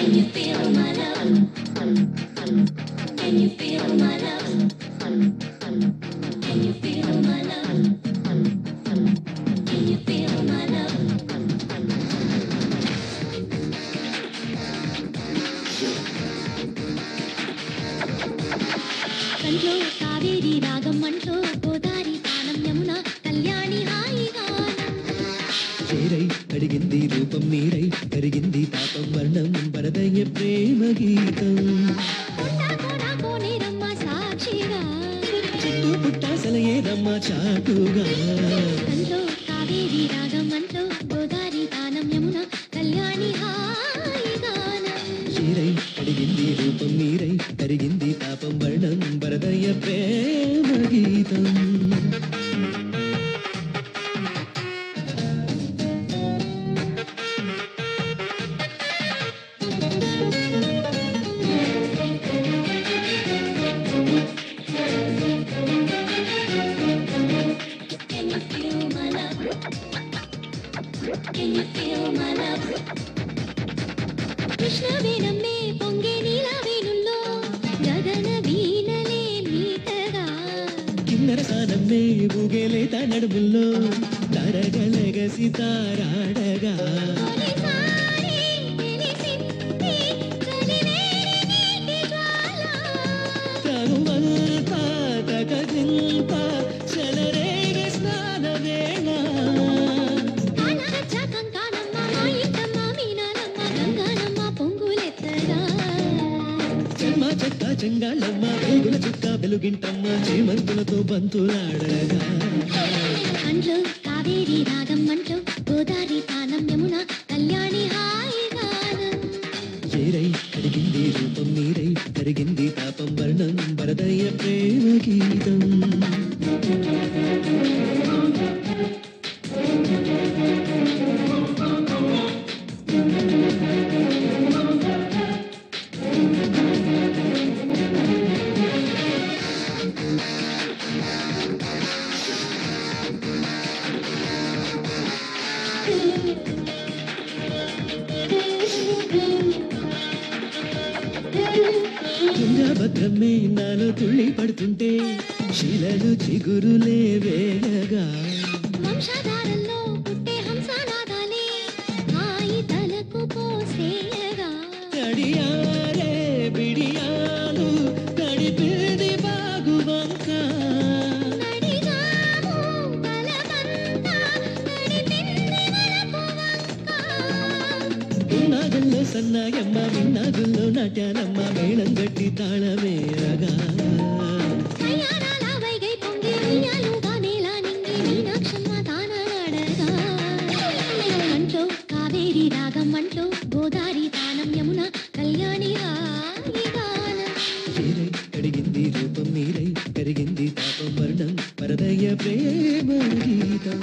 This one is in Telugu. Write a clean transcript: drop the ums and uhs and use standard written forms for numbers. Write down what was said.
Can you feel my love? Can you feel my love? Can you feel my love? Can you feel my love? కంట్లో కావేరి రాగం మంట్లో గోదారి తానం యమున కళ్యాణి హాయిగానం చేరై అడిగింది రూపం మీరై కరిగింది తాపం వర్ణం వరదయ్య ప్రేమ గీతం కోనేరమ్మ సాక్షిగా చుట్టూ పుట్టాసలయేదమ్మ చాటుగా కంట్లో కావేరి రాగం మంట్లో గోదారి తానం యమున కళ్యాణి హాయిగానం చేరై అడిగింది రూపం మీరై కరిగింది తాపం వర్ణం వరదయ్య ప్రేమ గీతం Can you feel my love? Can you feel my love? కృష్ణవేణమ్మే పొంగే నీలవేణుల్లో గగన వీణలే మీటగా కిన్నర సానమ్మే ఊగేలే నడుముల్లో తరగలగసి తారాడగా తొలిసారి తెలిసింది చలివేడి నీటి జ్వాల తనువంతా తగదింత చెలరేగ స్నాన వేళ కానగచ్చ కంకానమ్మ మా ఇంటమ్మ మీనాలమ్మ గంగానమ్మ పొంగులెత్తగా చెమ్మ చెక్క చెంగాళ్ళమ్మ వెలుగుల చుక్క వెలుగింటమ్మ చేమంతులతో బంతులాడగా కంట్లో కావేరి రాగం మంట్లో గోదారి తానం యమున కళ్యాణి హాయిగానం చేరై అడిగింది రూపం మీరై కరిగింది తాపం వర్ణం వరదయ్య ప్రేమ గీతం తుంగభద్రమ్మే నాలో తుళ్ళి పడుతుంటే శిలలు చిగురులే వేగగా వంశధారంలో పుట్టే హంసనాదాలే హాయి తలకు పోసేయగా తడియారే బిడియాలు తడిపిది బాగువంక నడిగాము బలమంతా నడిపింది వలపు వంక నాగల్లో సన్నాయమ్మ విన్నాగుల్లో నాట్యానమ్మ మేళం గట్టి తాళమేరగా కయ్యారాల వైగై పొంగి ఉయ్యాలుగా నేల నింగి మీనాక్షమ్మ తానడగా కంట్లో కావేరి రాగం మంట్లో గోదారి తానం యమున కళ్యాణి హాయిగానం చేరై అడిగింది రూపం మీరై కరిగింది తాపం వర్ణం వరదయ్య ప్రేమ గీతం